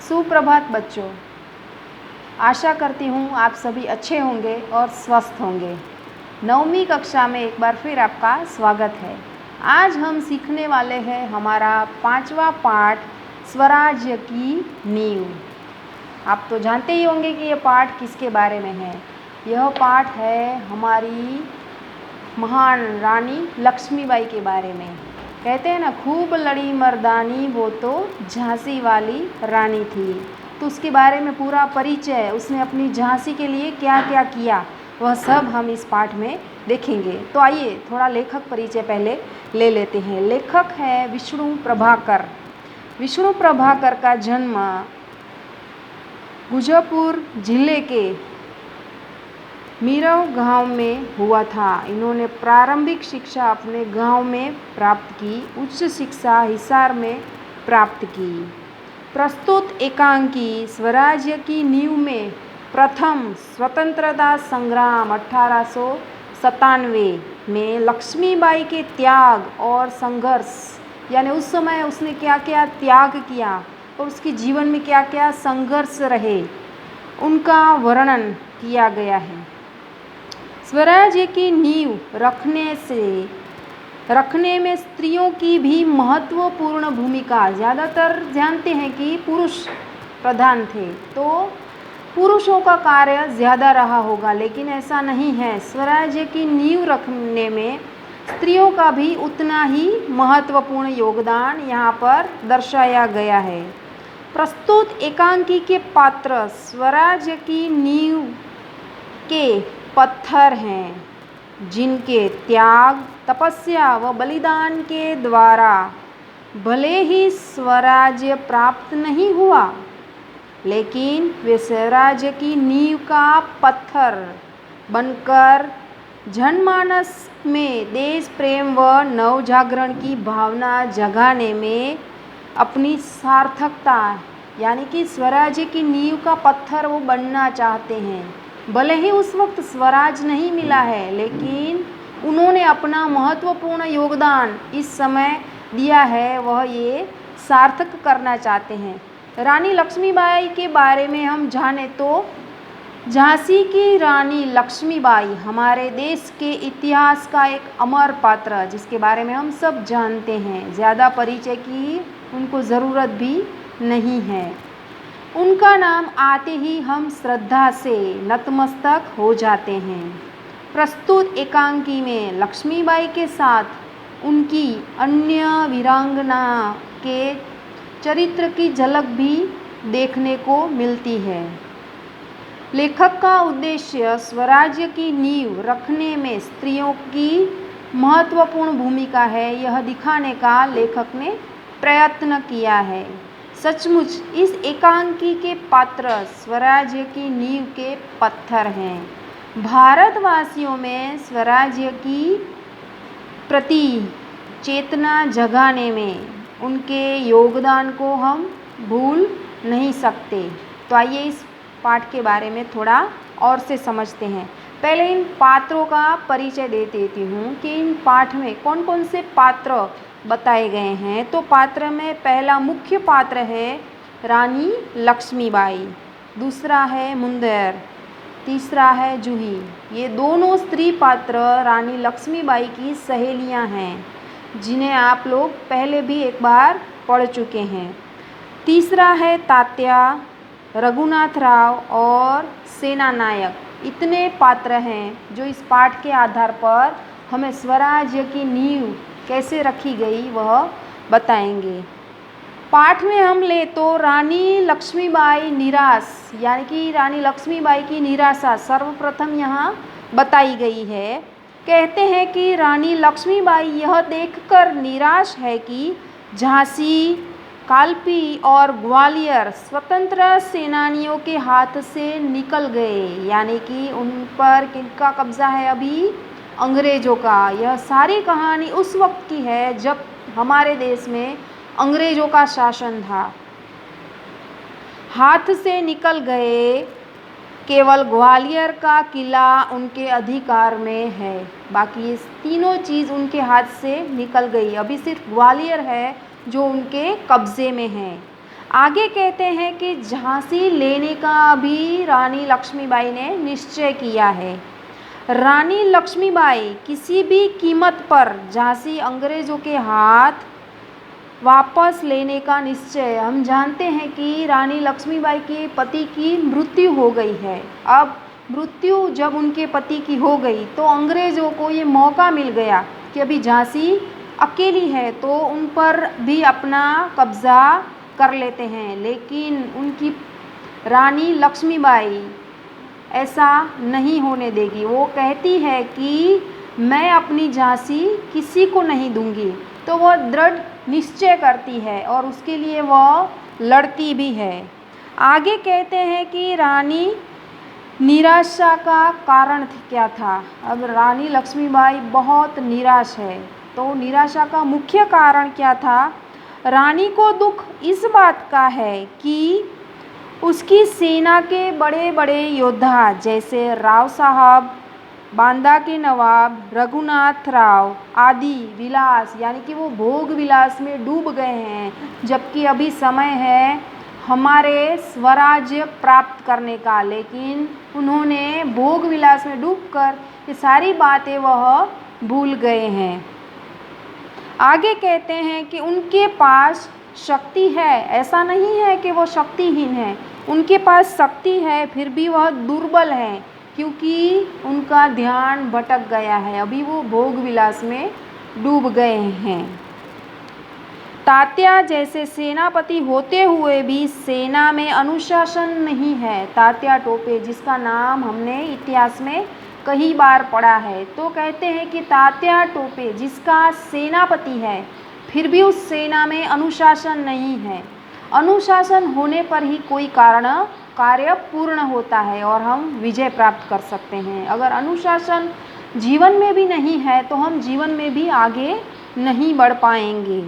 सुप्रभात बच्चों, आशा करती हूँ आप सभी अच्छे होंगे और स्वस्थ होंगे। 9वीं कक्षा में एक बार फिर आपका स्वागत है। आज हम सीखने वाले हैं हमारा 5वां पाठ स्वराज्य की नींव। आप तो जानते ही होंगे कि यह पाठ किसके बारे में है। यह पाठ है हमारी महान रानी लक्ष्मीबाई के बारे में। कहते हैं ना, खूब लड़ी मर्दानी वो तो झांसी वाली रानी थी। तो उसके बारे में पूरा परिचय, उसने अपनी झांसी के लिए क्या क्या किया, वह सब हम इस पाठ में देखेंगे। तो आइए थोड़ा लेखक परिचय पहले ले लेते हैं। लेखक है विष्णु प्रभाकर। विष्णु प्रभाकर का जन्म गुजरपुर जिले के मीरव गांव में हुआ था। इन्होंने प्रारंभिक शिक्षा अपने गांव में प्राप्त की, उच्च शिक्षा हिसार में प्राप्त की। प्रस्तुत एकांकी स्वराज्य की नींव में प्रथम स्वतंत्रता संग्राम 1897 में लक्ष्मीबाई के त्याग और संघर्ष, यानी उस समय उसने क्या क्या त्याग किया और उसके जीवन में क्या क्या संघर्ष रहे, उनका वर्णन किया गया है। स्वराज्य की नींव रखने में स्त्रियों की भी महत्वपूर्ण भूमिका। ज़्यादातर जानते हैं कि पुरुष प्रधान थे, तो पुरुषों का कार्य ज़्यादा रहा होगा, लेकिन ऐसा नहीं है। स्वराज्य की नींव रखने में स्त्रियों का भी उतना ही महत्वपूर्ण योगदान यहाँ पर दर्शाया गया है। प्रस्तुत एकांकी के पात्र स्वराज्य की नींव के पत्थर हैं, जिनके त्याग, तपस्या व बलिदान के द्वारा भले ही स्वराज्य प्राप्त नहीं हुआ, लेकिन वे स्वराज्य की नींव का पत्थर बनकर जनमानस में देश प्रेम व नवजागरण की भावना जगाने में अपनी सार्थकता, यानी कि स्वराज्य की नींव का पत्थर वो बनना चाहते हैं। भले ही उस वक्त स्वराज नहीं मिला है, लेकिन उन्होंने अपना महत्वपूर्ण योगदान इस समय दिया है, वह ये सार्थक करना चाहते हैं। रानी लक्ष्मीबाई के बारे में हम जाने तो झांसी की रानी लक्ष्मीबाई हमारे देश के इतिहास का एक अमर पात्र, जिसके बारे में हम सब जानते हैं। ज़्यादा परिचय की उनको ज़रूरत भी नहीं है। उनका नाम आते ही हम श्रद्धा से नतमस्तक हो जाते हैं। प्रस्तुत एकांकी में लक्ष्मीबाई के साथ उनकी अन्य वीरांगना के चरित्र की झलक भी देखने को मिलती है। लेखक का उद्देश्य स्वराज्य की नींव रखने में स्त्रियों की महत्वपूर्ण भूमिका है, यह दिखाने का लेखक ने प्रयत्न किया है। सचमुच इस एकांकी के पात्र स्वराज्य की नींव के पत्थर हैं। भारतवासियों में स्वराज्य की प्रति चेतना जगाने में उनके योगदान को हम भूल नहीं सकते। तो आइए इस पाठ के बारे में थोड़ा और से समझते हैं। पहले इन पात्रों का परिचय दे देती हूँ कि इन पाठ में कौन कौन से पात्र बताए गए हैं। तो पात्र में पहला मुख्य पात्र है रानी लक्ष्मीबाई, दूसरा है मुंदर, तीसरा है जूही। ये दोनों स्त्री पात्र रानी लक्ष्मीबाई की सहेलियां हैं, जिन्हें आप लोग पहले भी एक बार पढ़ चुके हैं। तीसरा है तात्या, रघुनाथ राव और सेनानायक। इतने पात्र हैं जो इस पाठ के आधार पर हमें स्वराज्य की नींव कैसे रखी गई वह बताएंगे। पाठ में हम ले तो रानी लक्ष्मीबाई निराश, यानी कि रानी लक्ष्मीबाई की निराशा सर्वप्रथम यहाँ बताई गई है। कहते हैं कि रानी लक्ष्मीबाई यह देखकर निराश है कि झांसी, कालपी और ग्वालियर स्वतंत्र सेनानियों के हाथ से निकल गए, यानी कि उन पर किनका कब्जा है अभी, अंग्रेज़ों का। यह सारी कहानी उस वक्त की है जब हमारे देश में अंग्रेज़ों का शासन था। हाथ से निकल गए, केवल ग्वालियर का किला उनके अधिकार में है, बाकी ये तीनों चीज़ उनके हाथ से निकल गई। अभी सिर्फ ग्वालियर है जो उनके कब्ज़े में है। आगे कहते हैं कि झांसी लेने का भी रानी लक्ष्मीबाई ने निश्चय किया है। रानी लक्ष्मीबाई किसी भी कीमत पर झांसी अंग्रेज़ों के हाथ वापस लेने का निश्चय। हम जानते हैं कि रानी लक्ष्मीबाई के पति की मृत्यु हो गई है। अब मृत्यु जब उनके पति की हो गई तो अंग्रेज़ों को ये मौका मिल गया कि अभी झांसी अकेली है तो उन पर भी अपना कब्ज़ा कर लेते हैं, लेकिन उनकी रानी लक्ष्मीबाई ऐसा नहीं होने देगी। वो कहती है कि मैं अपनी झांसी किसी को नहीं दूंगी। तो वह दृढ़ निश्चय करती है और उसके लिए वह लड़ती भी है। आगे कहते हैं कि रानी निराशा का कारण क्या था। अब रानी लक्ष्मीबाई बहुत निराश है, तो निराशा का मुख्य कारण क्या था। रानी को दुख इस बात का है कि उसकी सेना के बड़े बड़े योद्धा जैसे राव साहब, बांदा के नवाब रघुनाथ राव आदि विलास यानी कि वो भोग विलास में डूब गए हैं, जबकि अभी समय है हमारे स्वराज्य प्राप्त करने का, लेकिन उन्होंने भोग विलास में डूबकर ये सारी बातें वह भूल गए हैं। आगे कहते हैं कि उनके पास शक्ति है, ऐसा नहीं है कि वो शक्तिहीन है, उनके पास शक्ति है फिर भी वह दुर्बल है क्योंकि उनका ध्यान भटक गया है, अभी वो भोग विलास में डूब गए हैं। तात्या जैसे सेनापति होते हुए भी सेना में अनुशासन नहीं है। तात्या टोपे जिसका नाम हमने इतिहास में कई बार पढ़ा है, तो कहते हैं कि तात्या टोपे जिसका सेनापति है फिर भी उस सेना में अनुशासन नहीं है। अनुशासन होने पर ही कोई कार्य पूर्ण होता है और हम विजय प्राप्त कर सकते हैं। अगर अनुशासन जीवन में भी नहीं है तो हम जीवन में भी आगे नहीं बढ़ पाएंगे।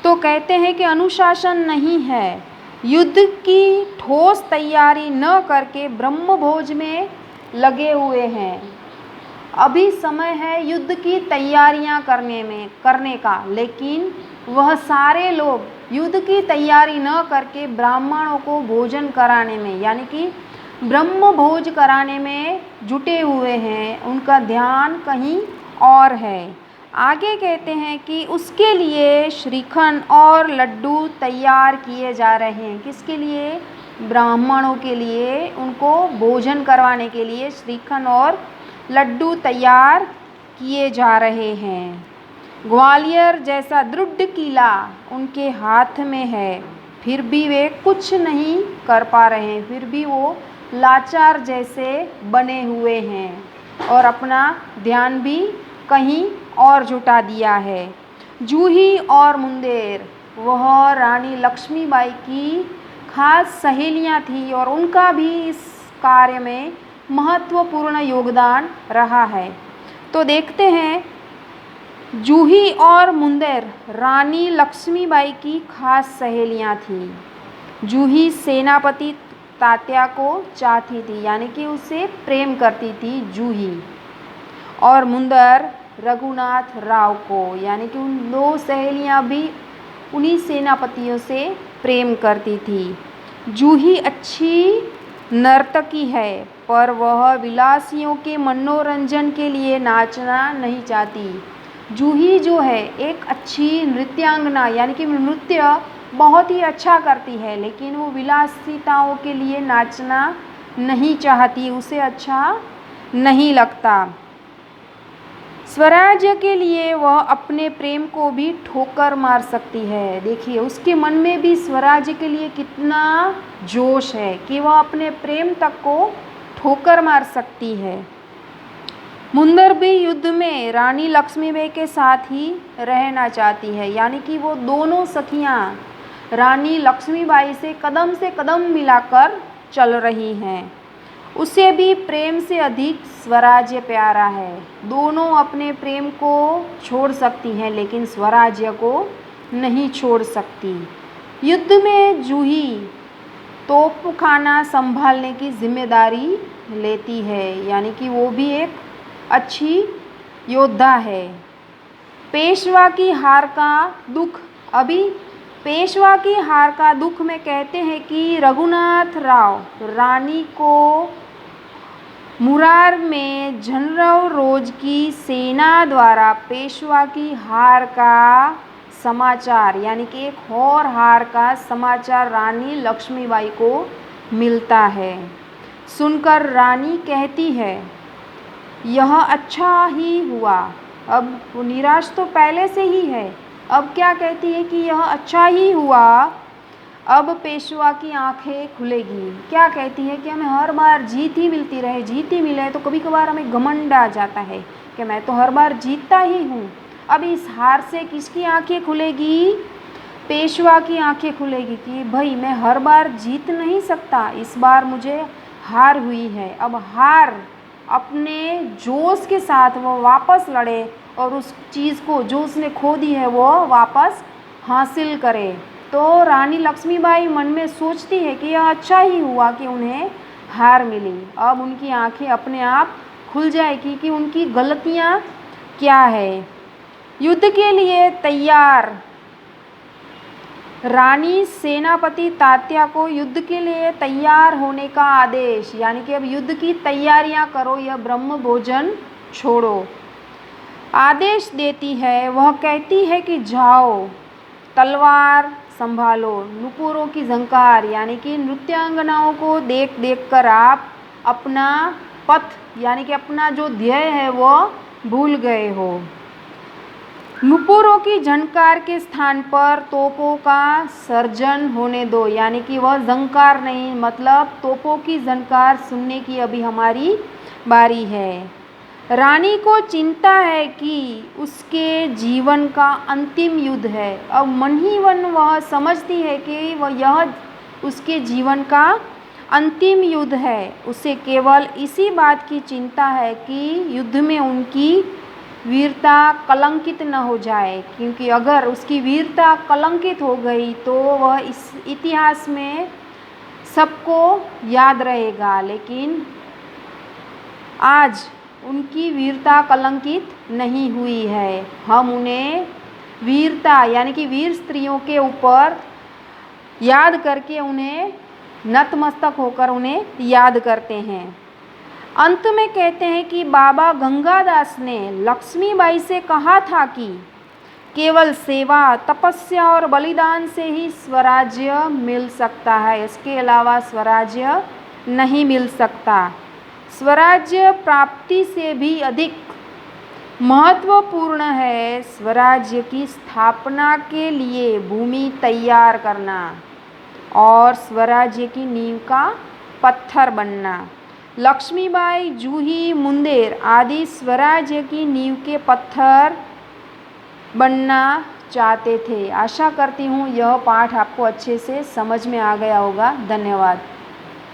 तो कहते हैं कि अनुशासन नहीं है, युद्ध की ठोस तैयारी न करके ब्रह्मभोज में लगे हुए हैं। अभी समय है युद्ध की तैयारियां करने का, लेकिन वह सारे लोग युद्ध की तैयारी न करके ब्राह्मणों को भोजन कराने में यानी कि ब्रह्म भोज कराने में जुटे हुए हैं, उनका ध्यान कहीं और है। आगे कहते हैं कि उसके लिए श्रीखंड और लड्डू तैयार किए जा रहे हैं। किसके लिए? ब्राह्मणों के लिए, उनको भोजन करवाने के लिए श्रीखंड और लड्डू तैयार किए जा रहे हैं। ग्वालियर जैसा दृढ़ किला उनके हाथ में है, फिर भी वे कुछ नहीं कर पा रहे हैं, फिर भी वो लाचार जैसे बने हुए हैं और अपना ध्यान भी कहीं और जुटा दिया है। जूही और मुंदेर वह रानी लक्ष्मीबाई की खास सहेलियां थी और उनका भी इस कार्य में महत्वपूर्ण योगदान रहा है। तो देखते हैं, जूही और मुंदेर रानी लक्ष्मीबाई की खास सहेलियां थीं। जूही सेनापति तात्या को चाहती थी, यानी कि उसे प्रेम करती थी जूही, और मुंदर रघुनाथ राव को, यानी कि उन दो सहेलियां भी उन्हीं सेनापतियों से प्रेम करती थी। जूही अच्छी नर्तकी है पर वह विलासियों के मनोरंजन के लिए नाचना नहीं चाहती। जूही जो है एक अच्छी नृत्यांगना, यानी कि नृत्य बहुत ही अच्छा करती है, लेकिन वो विलासिताओं के लिए नाचना नहीं चाहती, उसे अच्छा नहीं लगता। स्वराज्य के लिए वह अपने प्रेम को भी ठोकर मार सकती है। देखिए उसके मन में भी स्वराज्य के लिए कितना जोश है कि वह अपने प्रेम तक को ठोकर मार सकती है। मुंदर भी युद्ध में रानी लक्ष्मीबाई के साथ ही रहना चाहती है, यानी कि वो दोनों सखियां रानी लक्ष्मीबाई से कदम मिलाकर चल रही हैं। उसे भी प्रेम से अधिक स्वराज्य प्यारा है। दोनों अपने प्रेम को छोड़ सकती हैं लेकिन स्वराज्य को नहीं छोड़ सकती। युद्ध में जूही तोपखाना संभालने की जिम्मेदारी लेती है, यानी कि वो भी एक अच्छी योद्धा है। पेशवा की हार का दुख अभी पेशवा की हार का दुख में कहते हैं कि रघुनाथ राव रानी को मुरार में जनरल रोज की सेना द्वारा पेशवा की हार का समाचार यानी कि एक और हार का समाचार रानी लक्ष्मीबाई को मिलता है। सुनकर रानी कहती है यह अच्छा ही हुआ। अब वो निराश तो पहले से ही है, अब क्या कहती है कि यह अच्छा ही हुआ, अब पेशवा की आंखें खुलेगी। क्या कहती है कि हमें हर बार जीत ही मिलती रहे, जीत ही मिले, तो कभी कभार हमें घमंड आ जाता है कि मैं तो हर बार जीतता ही हूँ। अब इस हार से किसकी आंखें खुलेगी? पेशवा की आंखें खुलेगी कि भाई मैं हर बार जीत नहीं सकता, इस बार मुझे हार हुई है। अब हार अपने जोश के साथ वो वापस लड़े और उस चीज़ को जो उसने खो दी है वो वापस हासिल करे। तो रानी लक्ष्मीबाई मन में सोचती है कि यह अच्छा ही हुआ कि उन्हें हार मिली। अब उनकी आंखें अपने आप खुल जाएगी कि उनकी गलतियाँ क्या है। युद्ध के लिए तैयार। रानी सेनापति तात्या को युद्ध के लिए तैयार होने का आदेश, यानी कि अब युद्ध की तैयारियां करो, यह ब्रह्म भोजन छोड़ो, आदेश देती है। वह कहती है कि जाओ तलवार संभालो, नुपुरों की झंकार यानी कि नृत्यांगनाओं को देख देख कर आप अपना पथ यानी कि अपना जो ध्येय है वो भूल गए हो। नुपुरों की झनकार के स्थान पर तोपों का सर्जन होने दो, यानी कि वह झंकार नहीं, मतलब तोपों की झनकार सुनने की अभी हमारी बारी है। रानी को चिंता है कि उसके जीवन का अंतिम युद्ध है। अब मन ही मन वह समझती है कि वह यह उसके जीवन का अंतिम युद्ध है। उसे केवल इसी बात की चिंता है कि युद्ध में उनकी वीरता कलंकित न हो जाए, क्योंकि अगर उसकी वीरता कलंकित हो गई तो वह इस इतिहास में सबको याद रहेगा। लेकिन आज उनकी वीरता कलंकित नहीं हुई है। हम उन्हें वीरता यानी कि वीर स्त्रियों के ऊपर याद करके उन्हें नतमस्तक होकर उन्हें याद करते हैं। अंत में कहते हैं कि बाबा गंगादास ने लक्ष्मीबाई से कहा था कि केवल सेवा, तपस्या और बलिदान से ही स्वराज्य मिल सकता है, इसके अलावा स्वराज्य नहीं मिल सकता। स्वराज्य प्राप्ति से भी अधिक महत्वपूर्ण है स्वराज्य की स्थापना के लिए भूमि तैयार करना और स्वराज्य की नींव का पत्थर बनना। लक्ष्मीबाई, जूही मुंदेर आदि स्वराज्य की नींव के पत्थर बनना चाहते थे। आशा करती हूँ यह पाठ आपको अच्छे से समझ में आ गया होगा। धन्यवाद।